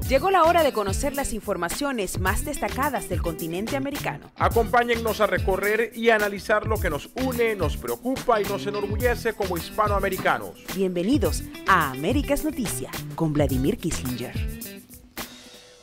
Llegó la hora de conocer las informaciones más destacadas del continente americano. Acompáñennos a recorrer y analizar lo que nos une, nos preocupa y nos enorgullece como hispanoamericanos. Bienvenidos a Américas Noticia con Vladimir Kissinger.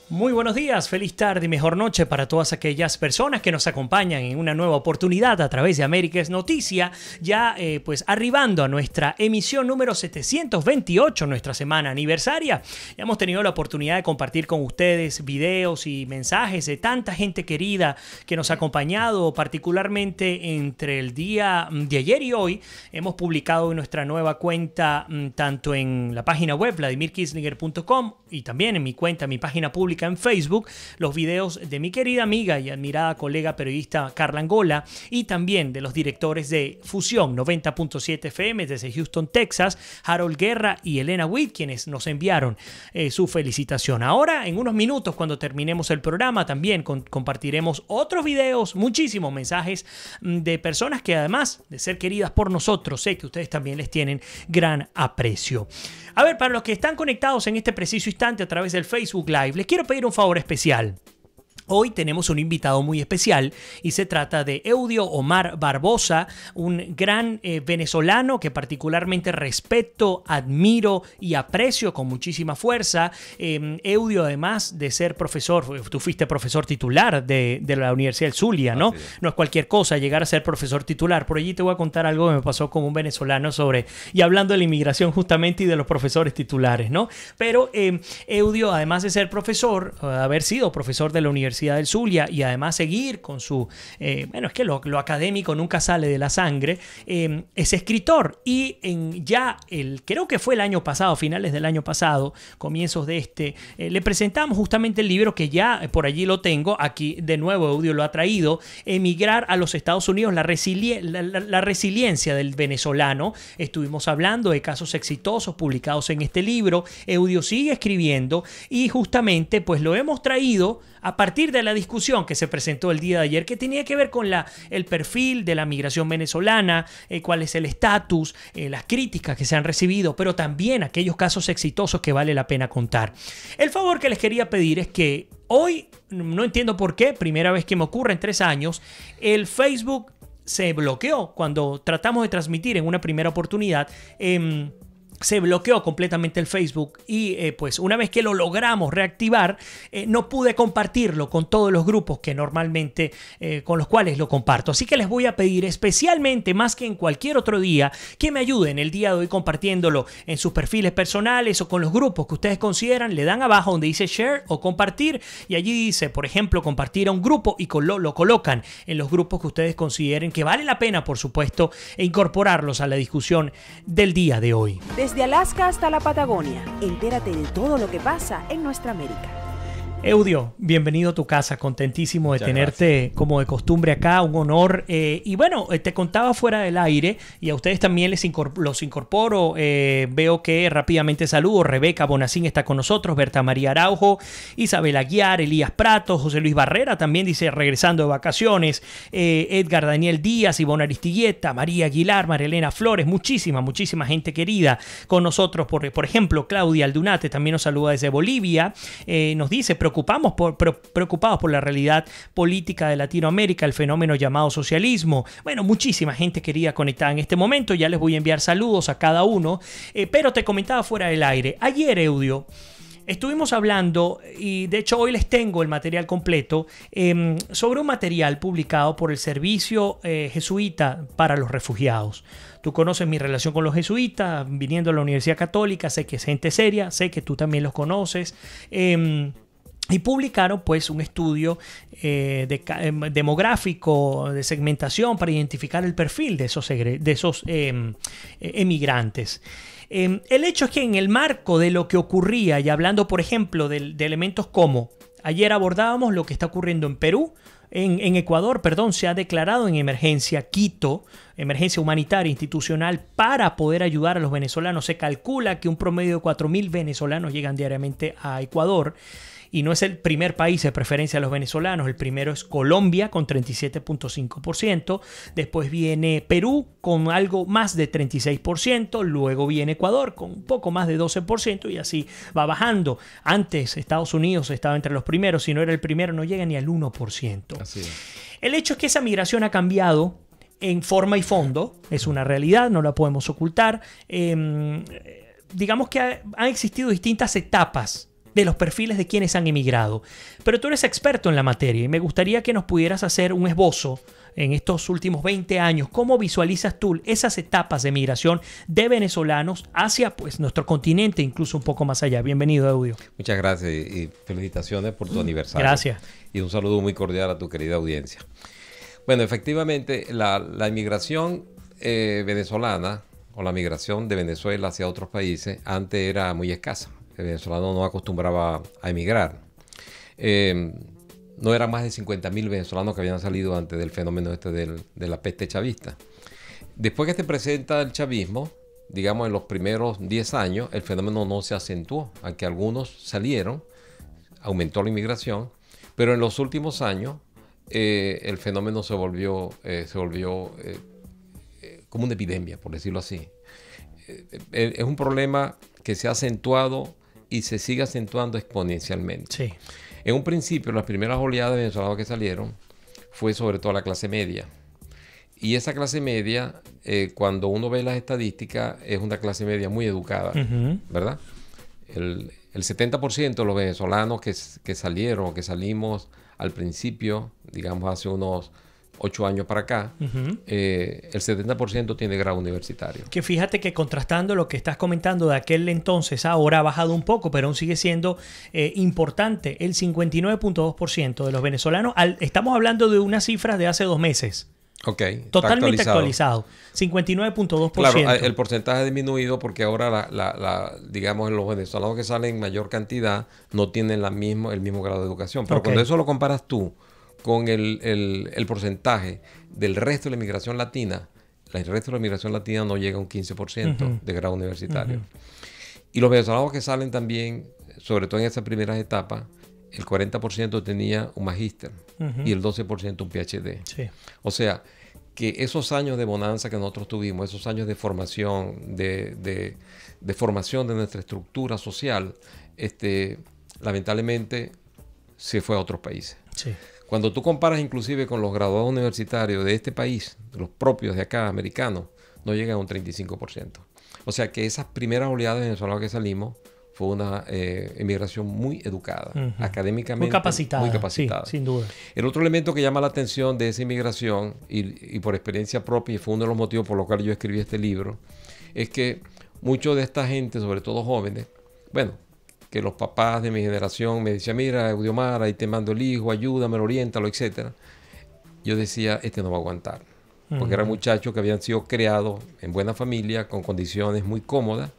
Muy buenos días, feliz tarde y mejor noche para todas aquellas personas que nos acompañan en una nueva oportunidad a través de Américas Noticia, ya pues arribando a nuestra emisión número 728, nuestra semana aniversaria. Ya hemos tenido la oportunidad de compartir con ustedes videos y mensajes de tanta gente querida que nos ha acompañado, particularmente entre el día de ayer y hoy. Hemos publicado en nuestra nueva cuenta, tanto en la página web vladimirkissinger.com y también en mi cuenta, mi página pública en Facebook, los videos de mi querida amiga y admirada colega periodista Carla Angola y también de los directores de Fusión 90.7 FM desde Houston, Texas, Harold Guerra y Elena Witt, quienes nos enviaron su felicitación. Ahora, en unos minutos, cuando terminemos el programa, también compartiremos otros videos, muchísimos mensajes de personas que, además de ser queridas por nosotros, sé que ustedes también les tienen gran aprecio. A ver, para los que están conectados en este preciso instante a través del Facebook Live, les quiero pedir un favor especial. Hoy tenemos un invitado muy especial y se trata de Eudio Omar Barbosa, un gran venezolano que particularmente respeto, admiro y aprecio con muchísima fuerza. Eudio, además de ser profesor, tú fuiste profesor titular de la Universidad del Zulia, ¿no? No es cualquier cosa llegar a ser profesor titular. Por allí te voy a contar algo que me pasó con un venezolano y hablando de la inmigración justamente y de los profesores titulares, ¿no? Pero Eudio, además de ser profesor, haber sido profesor de la Universidad del Zulia y además seguir con su, bueno, es que lo académico nunca sale de la sangre, es escritor y creo que fue el año pasado, finales del año pasado, comienzos de le presentamos justamente el libro que ya por allí lo tengo, aquí de nuevo Eudio lo ha traído, Emigrar a los Estados Unidos, la resiliencia del venezolano. Estuvimos hablando de casos exitosos publicados en este libro. Eudio sigue escribiendo y justamente pues lo hemos traído a partir de la discusión que se presentó el día de ayer, que tenía que ver con el perfil de la migración venezolana, cuál es el estatus, las críticas que se han recibido, pero también aquellos casos exitosos que vale la pena contar. El favor que les quería pedir es que hoy, no entiendo por qué, primera vez que me ocurre en 3 años, el Facebook se bloqueó cuando tratamos de transmitir en una primera oportunidad. Se bloqueó completamente el Facebook y pues una vez que lo logramos reactivar, no pude compartirlo con todos los grupos que normalmente con los cuales lo comparto. Así que les voy a pedir especialmente, más que en cualquier otro día, que me ayuden el día de hoy compartiéndolo en sus perfiles personales o con los grupos que ustedes consideran. Le dan abajo donde dice share o compartir y allí dice, por ejemplo, compartir a un grupo y lo colocan en los grupos que ustedes consideren que vale la pena, por supuesto, incorporarlos a la discusión del día de hoy. Desde Alaska hasta la Patagonia, entérate de todo lo que pasa en nuestra América. Eudio, bienvenido a tu casa, contentísimo de tenerte como de costumbre acá, un honor. Y bueno, te contaba fuera del aire y a ustedes también los incorporo. Veo que rápidamente saludo. Rebeca Bonacín está con nosotros, Berta María Araujo, Isabel Aguiar, Elías Prato, José Luis Barrera también dice regresando de vacaciones, Edgar Daniel Díaz, Ivonne Aristigueta, María Aguilar, María Elena Flores, muchísima gente querida con nosotros. Por ejemplo, Claudia Aldunate también nos saluda desde Bolivia, nos dice preocupados por la realidad política de Latinoamérica, el fenómeno llamado socialismo. Bueno, muchísima gente querida conectada en este momento. Ya les voy a enviar saludos a cada uno, pero te comentaba fuera del aire. Ayer, Eudio, estuvimos hablando, y de hecho hoy les tengo el material completo, sobre un material publicado por el Servicio Jesuita para los Refugiados. Tú conoces mi relación con los jesuitas, viniendo a la Universidad Católica, sé que es gente seria, sé que tú también los conoces. Y publicaron pues un estudio demográfico de segmentación para identificar el perfil de esos emigrantes. El hecho es que en el marco de lo que ocurría, y hablando por ejemplo de elementos como ayer abordábamos lo que está ocurriendo en Perú, en Ecuador, se ha declarado en emergencia Quito, emergencia humanitaria institucional para poder ayudar a los venezolanos. Se calcula que un promedio de 4.000 venezolanos llegan diariamente a Ecuador. y no es el primer país de preferencia de los venezolanos. El primero es Colombia con 37.5%, después viene Perú con algo más de 36%, luego viene Ecuador con un poco más de 12% y así va bajando. Antes Estados Unidos estaba entre los primeros, si no era el primero no llega ni al 1%. Así es. El hecho es que esa migración ha cambiado en forma y fondo, es una realidad, no la podemos ocultar. Digamos que han existido distintas etapas de los perfiles de quienes han emigrado. Pero tú eres experto en la materia y me gustaría que nos pudieras hacer un esbozo en estos últimos 20 años. ¿Cómo visualizas tú esas etapas de migración de venezolanos hacia pues, nuestro continente, incluso un poco más allá? Bienvenido, Eudio. Muchas gracias y felicitaciones por tu aniversario. Gracias. Y un saludo muy cordial a tu querida audiencia. Bueno, efectivamente, la inmigración venezolana o la migración de Venezuela hacia otros países antes era muy escasa. El venezolano no acostumbraba a emigrar. No eran más de 50.000 venezolanos que habían salido antes del fenómeno de la peste chavista. Después que se presenta el chavismo, digamos en los primeros 10 años, el fenómeno no se acentuó, aunque algunos salieron, aumentó la inmigración, pero en los últimos años el fenómeno se volvió como una epidemia, por decirlo así. Es un problema que se ha acentuado y se sigue acentuando exponencialmente. Sí. En un principio, las primeras oleadas de venezolanos que salieron fue sobre todo la clase media. Y esa clase media, cuando uno ve las estadísticas, es una clase media muy educada, ¿verdad? El 70% de los venezolanos que salieron o que salimos al principio, digamos hace unos 8 años para acá, el 70% tiene grado universitario. Que fíjate que contrastando lo que estás comentando de aquel entonces, ahora ha bajado un poco, pero aún sigue siendo importante. El 59.2% de los venezolanos, estamos hablando de unas cifras de hace 2 meses. Ok. Totalmente actualizado. 59.2%. Claro, el porcentaje ha disminuido porque ahora digamos los venezolanos que salen en mayor cantidad no tienen el mismo grado de educación. Pero cuando eso lo comparas tú con el porcentaje del resto de la inmigración latina, el resto de la inmigración latina no llega a un 15% de grado universitario. Y los venezolanos que salen también, sobre todo en esas primeras etapas, el 40% tenía un magíster y el 12% un PhD. Sí. O sea, que esos años de bonanza que nosotros tuvimos, esos años de formación, de formación de nuestra estructura social, lamentablemente se fue a otros países. Sí. Cuando tú comparas inclusive con los graduados universitarios de este país, los propios de acá, americanos, no llegan a un 35%. O sea que esas primeras oleadas de venezolanos que salimos fue una inmigración muy educada, académicamente muy capacitada. Sí, sin duda. El otro elemento que llama la atención de esa inmigración, y por experiencia propia, y fue uno de los motivos por los cuales yo escribí este libro, es que muchos de esta gente, sobre todo jóvenes, bueno, que los papás de mi generación me decían, mira, Eudiomar, ahí te mando el hijo, ayúdame, oriéntalo, etc. Yo decía, no va a aguantar. Porque eran muchachos que habían sido creados en buena familia, con condiciones muy cómodas,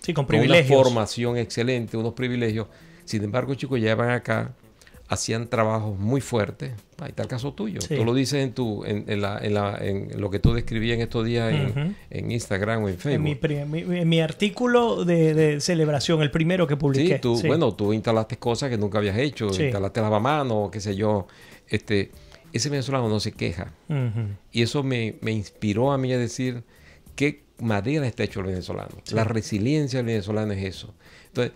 sí, con privilegios, una formación excelente, unos privilegios. Sin embargo, chicos, llevan acá, hacían trabajos muy fuertes. Ahí está el caso tuyo. Sí. Tú lo dices en lo que tú describías en estos días en Instagram o en Facebook. En mi artículo de celebración, el primero que publiqué. Sí, bueno, tú instalaste cosas que nunca habías hecho. Sí. Instalaste lavamanos, qué sé yo. Ese venezolano no se queja. Y eso me inspiró a mí a decir qué madera está hecho el venezolano. Sí. La resiliencia del venezolano es eso. Entonces,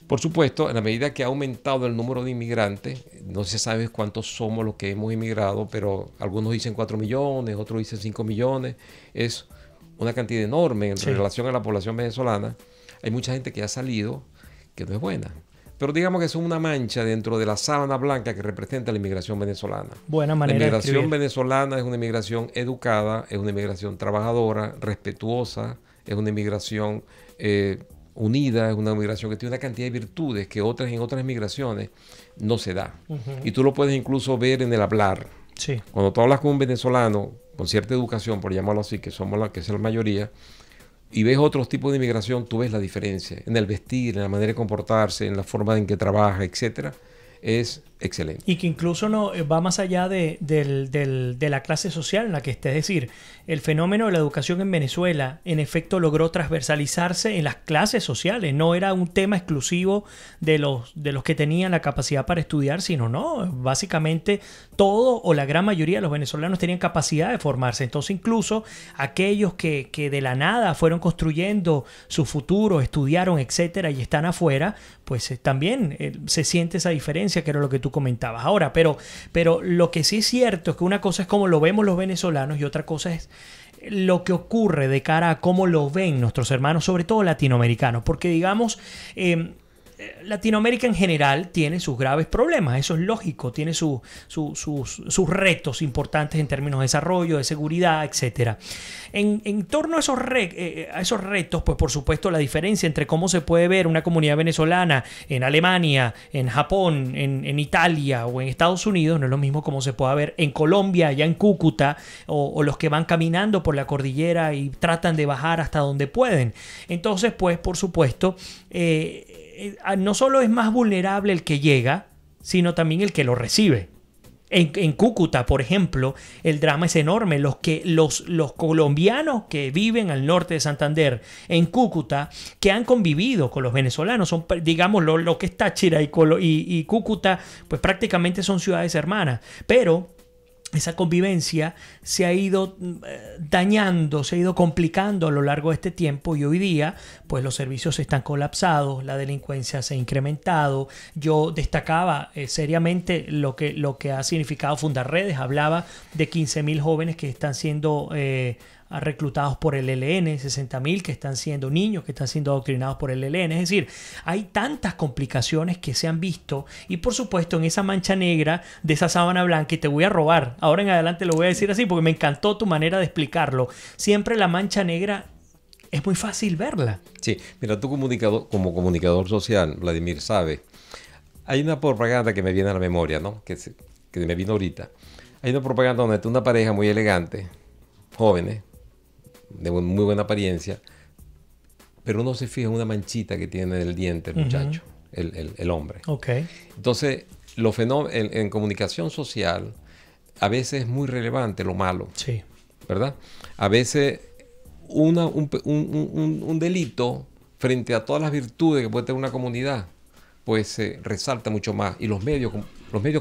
por supuesto, en la medida que ha aumentado el número de inmigrantes, no se sabe cuántos somos los que hemos inmigrado, pero algunos dicen 4 millones, otros dicen 5 millones. Es una cantidad enorme en relación a la población venezolana. Hay mucha gente que ha salido que no es buena. Pero digamos que es una mancha dentro de la sábana blanca que representa la inmigración venezolana. Buena manera la inmigración venezolana es una inmigración educada, es una inmigración trabajadora, respetuosa, es una inmigración unida, es una inmigración que tiene una cantidad de virtudes que en otras inmigraciones no se da. Y tú lo puedes incluso ver en el hablar. Sí. Cuando tú hablas con un venezolano con cierta educación, por llamarlo así, que es la mayoría, y ves otros tipos de inmigración, tú ves la diferencia en el vestir, en la manera de comportarse, en la forma en que trabaja, etcétera. Es excelente. Y que incluso no va más allá de la clase social en la que esté. Es decir, el fenómeno de la educación en Venezuela en efecto logró transversalizarse en las clases sociales. No era un tema exclusivo de los que tenían la capacidad para estudiar, sino no, básicamente todo o la gran mayoría de los venezolanos tenían capacidad de formarse. Entonces incluso aquellos que de la nada fueron construyendo su futuro, estudiaron, etcétera, y están afuera, pues también se siente esa diferencia, que era lo que tú comentabas. Ahora, pero lo que sí es cierto es que una cosa es cómo lo vemos los venezolanos y otra cosa es lo que ocurre de cara a cómo lo ven nuestros hermanos, sobre todo latinoamericanos, porque digamos... Latinoamérica en general tiene sus graves problemas, eso es lógico, tiene sus retos importantes en términos de desarrollo, de seguridad, etc. En torno a esos retos, pues por supuesto la diferencia entre cómo se puede ver una comunidad venezolana en Alemania, en Japón, en Italia o en Estados Unidos no es lo mismo como se puede ver en Colombia, allá en Cúcuta, o los que van caminando por la cordillera y tratan de bajar hasta donde pueden. Entonces, pues por supuesto... no solo es más vulnerable el que llega, sino también el que lo recibe. En Cúcuta, por ejemplo, el drama es enorme. Los colombianos que viven al norte de Santander, en Cúcuta, que han convivido con los venezolanos, son, digamos, lo que es Táchira y Cúcuta, pues prácticamente son ciudades hermanas. Pero esa convivencia se ha ido dañando, se ha ido complicando a lo largo de este tiempo y hoy día pues los servicios están colapsados, la delincuencia se ha incrementado. Yo destacaba seriamente lo que ha significado fundar redes, hablaba de 15.000 jóvenes que están siendo reclutados por el ELN, 60.000 que están siendo niños que están siendo adoctrinados por el ELN. Es decir, hay tantas complicaciones que se han visto y por supuesto en esa mancha negra de esa sábana blanca, y te voy a robar, ahora en adelante lo voy a decir así porque me encantó tu manera de explicarlo, siempre la mancha negra es muy fácil verla. Sí, mira, tú como comunicador social, Vladimir, sabe, hay una propaganda que me viene a la memoria, ¿no? Que me vino ahorita. Hay una propaganda donde está una pareja muy elegante, jóvenes, de muy buena apariencia, pero uno se fija en una manchita que tiene en el diente el muchacho, el hombre. Okay. Entonces, en comunicación social, a veces es muy relevante lo malo. Sí. ¿Verdad? A veces un delito frente a todas las virtudes que puede tener una comunidad, pues se resalta mucho más. Y los medios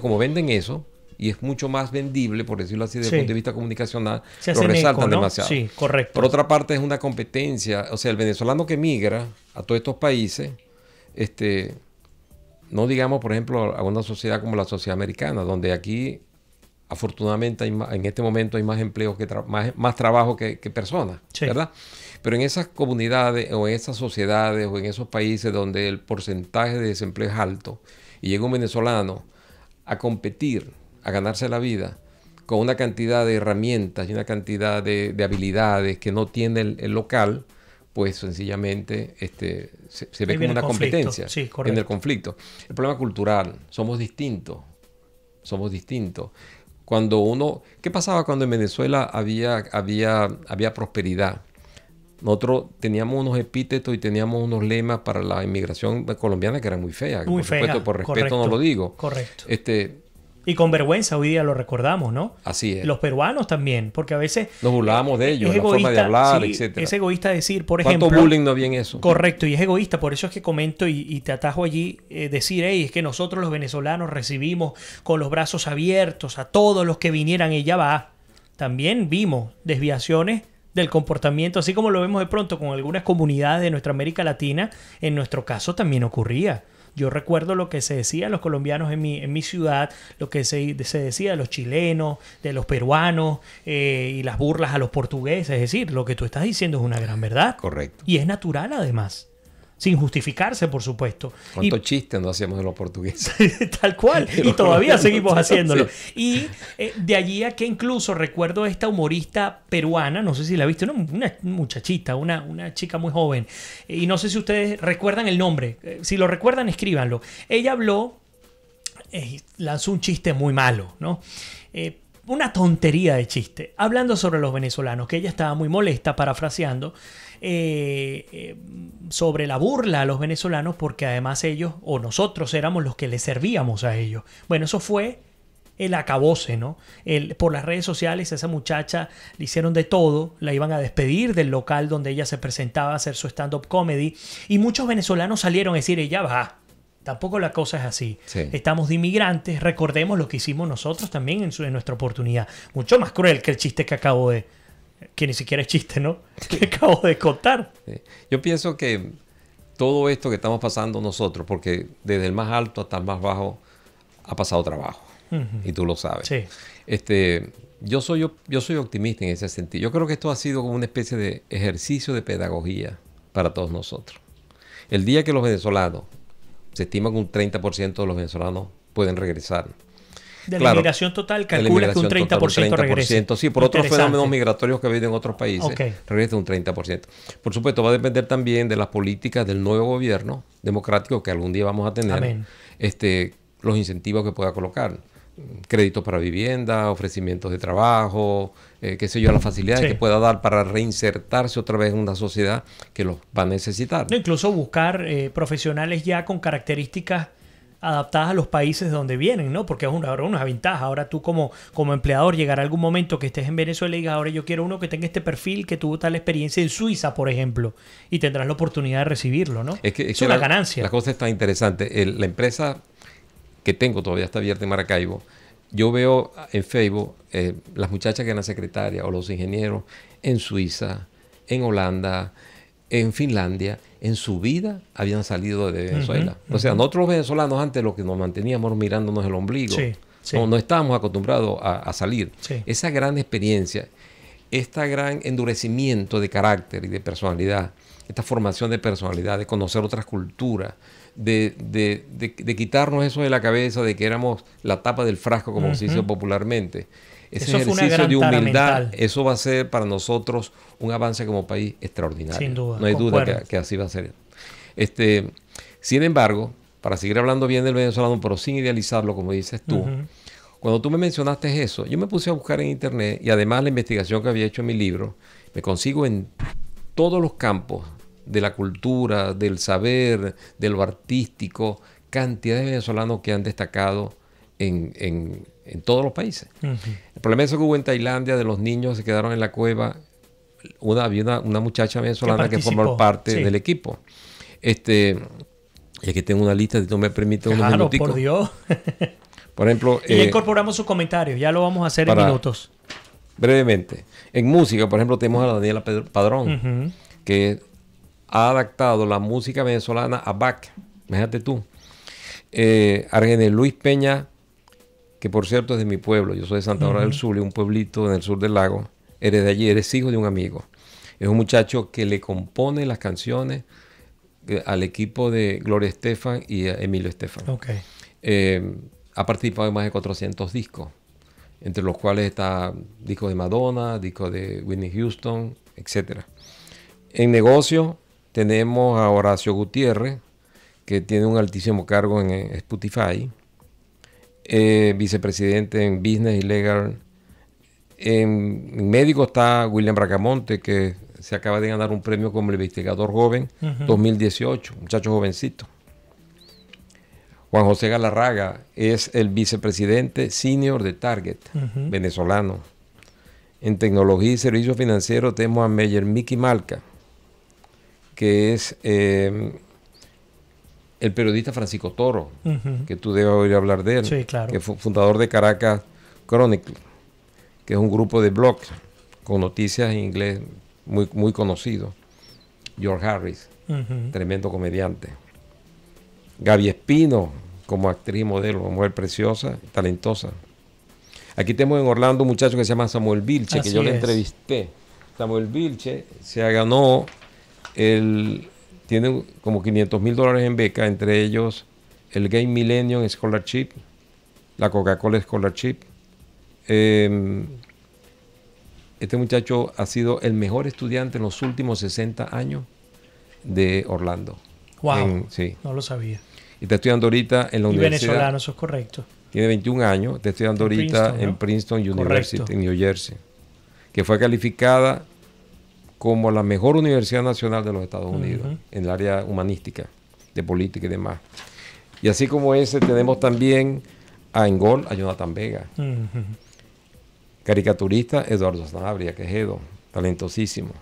como venden eso, y es mucho más vendible, por decirlo así, desde el punto de vista comunicacional, lo resaltan demasiado. Sí, correcto. Por otra parte, es una competencia. O sea, el venezolano que migra a todos estos países, no digamos, por ejemplo, a una sociedad como la sociedad americana, donde aquí, afortunadamente, en este momento hay más empleo, más trabajo que personas, sí, ¿verdad? Pero en esas comunidades, o en esas sociedades, o en esos países donde el porcentaje de desempleo es alto, y llega un venezolano a competir, a ganarse la vida con una cantidad de herramientas y una cantidad de habilidades que no tiene el local, pues sencillamente se ve como una competencia, sí, en el conflicto. El problema cultural, somos distintos. ¿Qué pasaba cuando en Venezuela había prosperidad? Nosotros teníamos unos epítetos y teníamos unos lemas para la inmigración colombiana que eran muy feas. Muy feas. Por respeto, correcto, no lo digo. Correcto. Y con vergüenza hoy día lo recordamos, ¿no? Así es. Los peruanos también, porque a veces... Nos burlábamos de ellos, la forma de hablar, sí, etc. Es egoísta decir, por ejemplo... ¿Cuánto bullying no había en eso? Correcto, y es egoísta, por eso es que comento y te atajo allí, decir, es que nosotros los venezolanos recibimos con los brazos abiertos a todos los que vinieran, y ya va. También vimos desviaciones del comportamiento, así como lo vemos de pronto con algunas comunidades de nuestra América Latina, en nuestro caso también ocurría. Yo recuerdo lo que se decía de los colombianos en mi ciudad, lo que se decía de los chilenos, de los peruanos, y las burlas a los portugueses. Es decir, lo que tú estás diciendo es una gran verdad. Correcto. Y es natural además. Sin justificarse, por supuesto. ¿Cuántos chistes no hacíamos de los portugueses? Tal cual. Y todavía seguimos haciéndolo. Sí. Y de allí a que incluso recuerdo esta humorista peruana, no sé si la viste, una muchachita, una chica muy joven. Y no sé si ustedes recuerdan el nombre. Si lo recuerdan, escríbanlo. Ella habló, lanzó un chiste muy malo, ¿no? Una tontería de chiste, hablando sobre los venezolanos, que ella estaba muy molesta, parafraseando, sobre la burla a los venezolanos, porque además ellos o nosotros éramos los que les servíamos a ellos. Bueno, eso fue el acabose, ¿no? Por las redes sociales a esa muchacha le hicieron de todo, la iban a despedir del local donde ella se presentaba a hacer su stand-up comedy, y muchos venezolanos salieron a decir, ella va. Tampoco la cosa es así. Sí. Estamos de inmigrantes. Recordemos lo que hicimos nosotros también en nuestra oportunidad. Mucho más cruel que el chiste que acabo de... Que ni siquiera es chiste, ¿no? Que acabo de contar. Sí. Yo pienso que todo esto que estamos pasando nosotros, porque desde el más alto hasta el más bajo ha pasado trabajo. Y tú lo sabes. Sí. Yo soy optimista en ese sentido. Yo creo que esto ha sido como una especie de ejercicio de pedagogía para todos nosotros. El día que los venezolanos... Se estima que un 30% de los venezolanos pueden regresar. De la inmigración total, calcula que un 30% regrese. Sí, por otros fenómenos migratorios que ha habido en otros países, regresa un 30%. Por supuesto, va a depender también de las políticas del nuevo gobierno democrático que algún día vamos a tener. Amén. Los incentivos que pueda colocar. Créditos para vivienda, ofrecimientos de trabajo, qué sé yo, las facilidades que pueda dar para reinsertarse otra vez en una sociedad que los va a necesitar. No, incluso buscar profesionales ya con características adaptadas a los países de donde vienen, ¿no? Porque es una ventaja. Ahora tú como empleador llegará algún momento que estés en Venezuela y digas, ahora yo quiero uno que tenga este perfil, que tuvo tal experiencia en Suiza, por ejemplo, y tendrás la oportunidad de recibirlo, ¿no? Es una ganancia. La cosa está interesante. La empresa que tengo todavía está abierta en Maracaibo. Yo veo en Facebook las muchachas que eran secretarias o los ingenieros en Suiza, en Holanda, en Finlandia. En su vida habían salido de Venezuela. O sea, nosotros los venezolanos antes lo que nos manteníamos mirándonos el ombligo. No estábamos acostumbrados a salir. Esa gran experiencia, este gran endurecimiento de carácter y de personalidad, esta formación de personalidad, de conocer otras culturas, de quitarnos eso de la cabeza de que éramos la tapa del frasco, como se dice popularmente. Ese eso ejercicio de humildad, eso va a ser para nosotros un avance como país extraordinario. Sin duda. No hay duda que así va a ser. Sin embargo, para seguir hablando bien del venezolano, pero sin idealizarlo, como dices tú, cuando tú me mencionaste eso, yo me puse a buscar en internet, y además la investigación que había hecho en mi libro, me consigo en todos los campos de la cultura, del saber, de lo artístico, cantidad de venezolanos que han destacado en todos los países. El problema es que hubo en Tailandia de los niños que se quedaron en la cueva. Había una muchacha venezolana que formó parte del equipo. Y aquí tengo una lista, si tú me permites unos minuticos. Por Dios. Por ejemplo... Y ya incorporamos sus comentarios, ya lo vamos a hacer en minutos. Brevemente. En música, por ejemplo, tenemos a la Daniela Padrón, que ha adaptado la música venezolana a Bach. Fíjate tú. Argenis Luis Peña, que por cierto es de mi pueblo. Yo soy de Santa Bárbara del Zulia, un pueblito en el sur del lago. Eres de allí, eres hijo de un amigo. Es un muchacho que le compone las canciones al equipo de Gloria Estefan y a Emilio Estefan. Ha participado en más de 400 discos, entre los cuales está discos de Madonna, discos de Whitney Houston, etc. En negocio tenemos a Horacio Gutiérrez, que tiene un altísimo cargo en Spotify, vicepresidente en Business y Legal. En médico está William Bracamonte, que se acaba de ganar un premio como el investigador joven 2018, muchacho jovencito. Juan José Galarraga es el vicepresidente senior de Target, venezolano. En tecnología y servicios financieros tenemos a Meyer Mickey Malca, que es el periodista Francisco Toro, que tú debes oír hablar de él, sí, claro. Que fue fundador de Caracas Chronicle, que es un grupo de blogs con noticias en inglés muy, muy conocido. George Harris, tremendo comediante. Gaby Espino, como actriz y modelo, una mujer preciosa, talentosa. Aquí tenemos en Orlando un muchacho que se llama Samuel Vilche, que yo le entrevisté. Samuel Vilche se ganó tiene como $500,000 en beca, entre ellos el Game Millennium Scholarship, la Coca-Cola Scholarship. Este muchacho ha sido el mejor estudiante en los últimos 60 años de Orlando. Wow, no lo sabía. Y está estudiando ahorita en la universidad. Venezolano, eso es correcto. Tiene 21 años, está estudiando ahorita en Princeton University, en New Jersey, que fue calificada como la mejor universidad nacional de los Estados Unidos en el área humanística, de política y demás. Y así como ese, tenemos también a Engol, a Jonathan Vega. Caricaturista, Eduardo Sanabria, Quejedo, talentosísimo.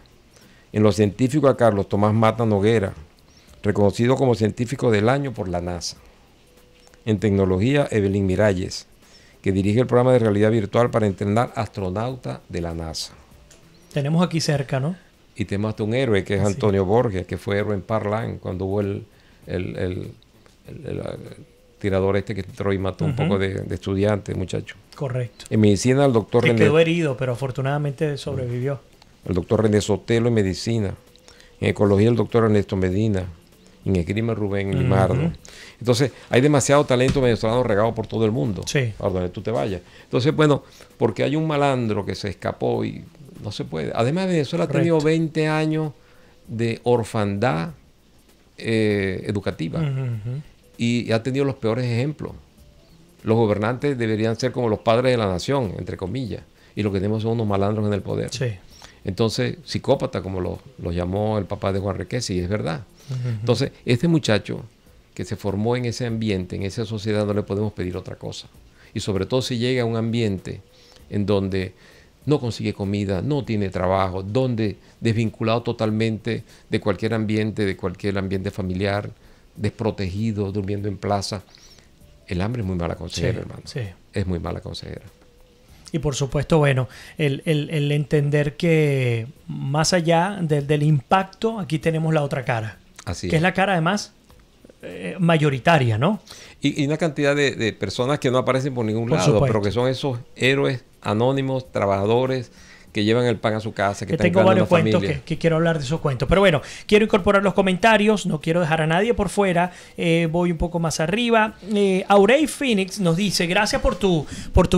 En los científicos, a Carlos Tomás Mata Noguera, reconocido como científico del año por la NASA. En tecnología, Evelyn Miralles, que dirige el programa de realidad virtual para entrenar astronautas de la NASA. Tenemos aquí cerca, ¿no? Y tenemos hasta un héroe, que es Antonio Borges, que fue héroe en Parlan, cuando hubo el tirador este que entró y mató un poco de estudiantes, muchacho. Correcto. En medicina, el doctor René... quedó herido, pero afortunadamente sobrevivió. El doctor René Sotelo en medicina. En ecología, el doctor Ernesto Medina. En esgrima, Rubén Limardo. Entonces, hay demasiado talento venezolano regado por todo el mundo. Sí. A donde tú te vayas. Entonces, bueno, porque hay un malandro que se escapó y no se puede. Además, Venezuela ha tenido 20 años de orfandad educativa. Y ha tenido los peores ejemplos. Los gobernantes deberían ser como los padres de la nación, entre comillas. Y lo que tenemos son unos malandros en el poder. Sí. Entonces, psicópata, como lo llamó el papá de Juan Requesi, y es verdad. Entonces, este muchacho que se formó en ese ambiente, en esa sociedad, no le podemos pedir otra cosa. Y sobre todo si llega a un ambiente en donde no consigue comida, no tiene trabajo, donde desvinculado totalmente de cualquier ambiente familiar, desprotegido, durmiendo en plaza. El hambre es muy mala consejera, hermano. Sí. Es muy mala consejera. Y por supuesto, bueno, el entender que más allá del impacto, aquí tenemos la otra cara. Así que es la cara, además, mayoritaria, ¿no? Y una cantidad de personas que no aparecen por ningún lado, pero que son esos héroes anónimos, trabajadores, que llevan el pan a su casa, que tengo varios cuentos que quiero hablar de esos cuentos. Pero bueno, quiero incorporar los comentarios, no quiero dejar a nadie por fuera. Voy un poco más arriba. Aurey Phoenix nos dice, gracias por tu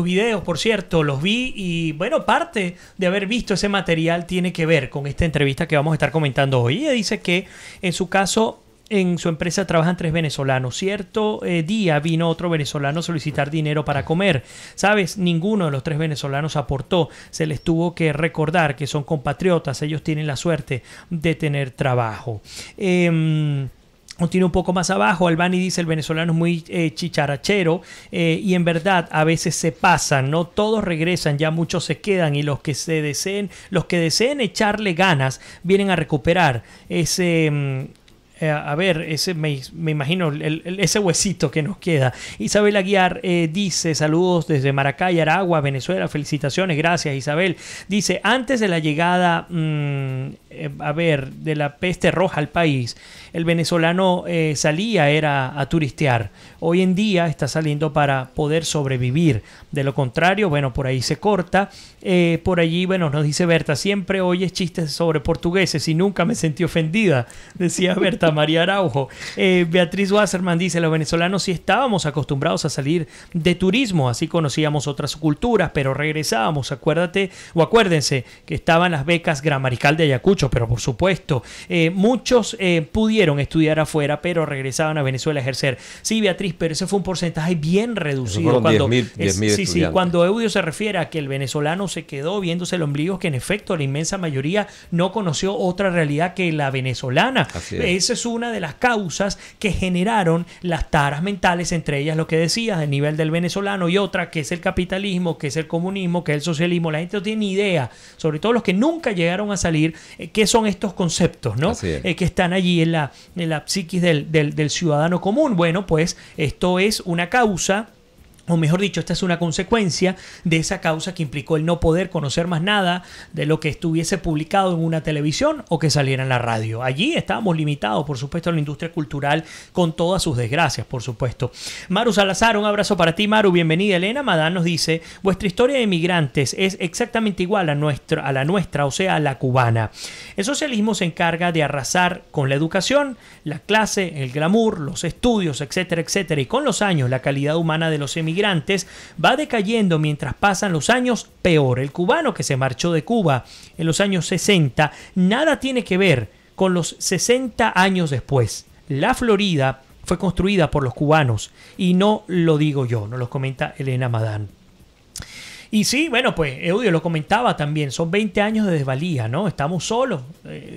video, por cierto, los vi y bueno, parte de haber visto ese material tiene que ver con esta entrevista que vamos a estar comentando hoy. Ella dice que en su caso, en su empresa trabajan 3 venezolanos. Cierto día vino otro venezolano a solicitar dinero para comer. ¿Sabes? Ninguno de los 3 venezolanos aportó. Se les tuvo que recordar que son compatriotas. Ellos tienen la suerte de tener trabajo. Continúa un poco más abajo. Albani dice, el venezolano es muy chicharachero y en verdad a veces se pasan, no todos regresan, ya muchos se quedan y los que deseen echarle ganas vienen a recuperar ese... me imagino ese huesito que nos queda. De Aguiar dice, saludos desde Maracay, Aragua, Venezuela, felicitaciones, gracias Isabel. Dice, antes de la llegada de la peste roja al país, el venezolano era a turistear. Hoy en día está saliendo para poder sobrevivir. De lo contrario, bueno, por ahí se corta. Por allí, bueno, nos dice Berta, siempre oyes chistes sobre portugueses y nunca me sentí ofendida, decía Berta María Araujo. Beatriz Wasserman dice, los venezolanos sí estábamos acostumbrados a salir de turismo, así conocíamos otras culturas, pero regresábamos. Acuérdense que estaban las becas Gramarical de Ayacucho, pero por supuesto, muchos pudieron estudiar afuera, pero regresaban a Venezuela a ejercer. Sí, Beatriz, pero ese fue un porcentaje bien reducido. Cuando 10.000 sí, cuando Eudio se refiere a que el venezolano se quedó viéndose el ombligo, que en efecto la inmensa mayoría no conoció otra realidad que la venezolana. Esa es una de las causas que generaron las taras mentales, entre ellas lo que decías, el nivel del venezolano, y otra que es el capitalismo, que es el comunismo, que es el socialismo. La gente no tiene ni idea, sobre todo los que nunca llegaron a salir, qué son estos conceptos, ¿no? Que están allí en la psiquis del ciudadano común. Bueno, pues esto es una causa, o mejor dicho, esta es una consecuencia de esa causa que implicó el no poder conocer más nada de lo que estuviese publicado en una televisión o que saliera en la radio. Allí estábamos limitados, por supuesto, a la industria cultural con todas sus desgracias, por supuesto. Maru Salazar, un abrazo para ti, Maru, bienvenida. Elena Madán nos dice, vuestra historia de migrantes es exactamente igual a la nuestra, o sea, a la cubana. El socialismo se encarga de arrasar con la educación, la clase, el glamour, los estudios, etcétera, etcétera, y con los años la calidad humana de los emigrantes va decayendo mientras pasan los años. Peor, el cubano que se marchó de Cuba en los años 60 nada tiene que ver con los 60 años después. La Florida fue construida por los cubanos y no lo digo yo, nos lo comenta Elena Madán. Y sí, bueno, pues Eudio lo comentaba también, son 20 años de desvalía, ¿no? Estamos solos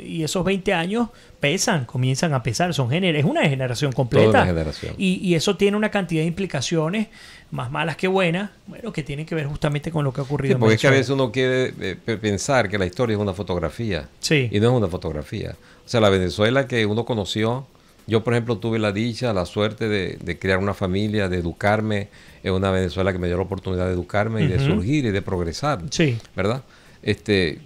y esos 20 años pesan, comienzan a pesar, es una generación completa. Toda una generación. Y eso tiene una cantidad de implicaciones, más malas que buenas, bueno, que tienen que ver justamente con lo que ha ocurrido en porque Venezuela. es que a veces uno quiere pensar que la historia es una fotografía. Sí. Y no es una fotografía. O sea, la Venezuela que uno conoció, yo por ejemplo tuve la dicha, la suerte de crear una familia, de educarme en una Venezuela que me dio la oportunidad de educarme y de surgir y de progresar. Sí. ¿Verdad?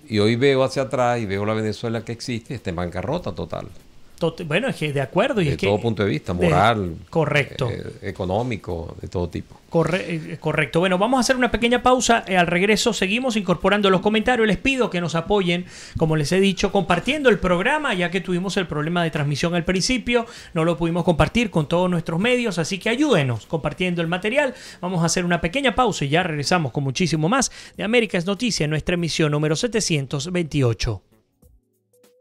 Y hoy veo hacia atrás y veo la Venezuela que existe, está en bancarrota total. Bueno, es que de acuerdo. Y de es todo que, punto de vista, moral, correcto. Económico, de todo tipo. Correcto. Bueno, vamos a hacer una pequeña pausa. Al regreso seguimos incorporando los comentarios. Les pido que nos apoyen, como les he dicho, compartiendo el programa, ya que tuvimos el problema de transmisión al principio. No lo pudimos compartir con todos nuestros medios, así que ayúdenos compartiendo el material. Vamos a hacer una pequeña pausa y ya regresamos con muchísimo más de América es Noticia en nuestra emisión número 728.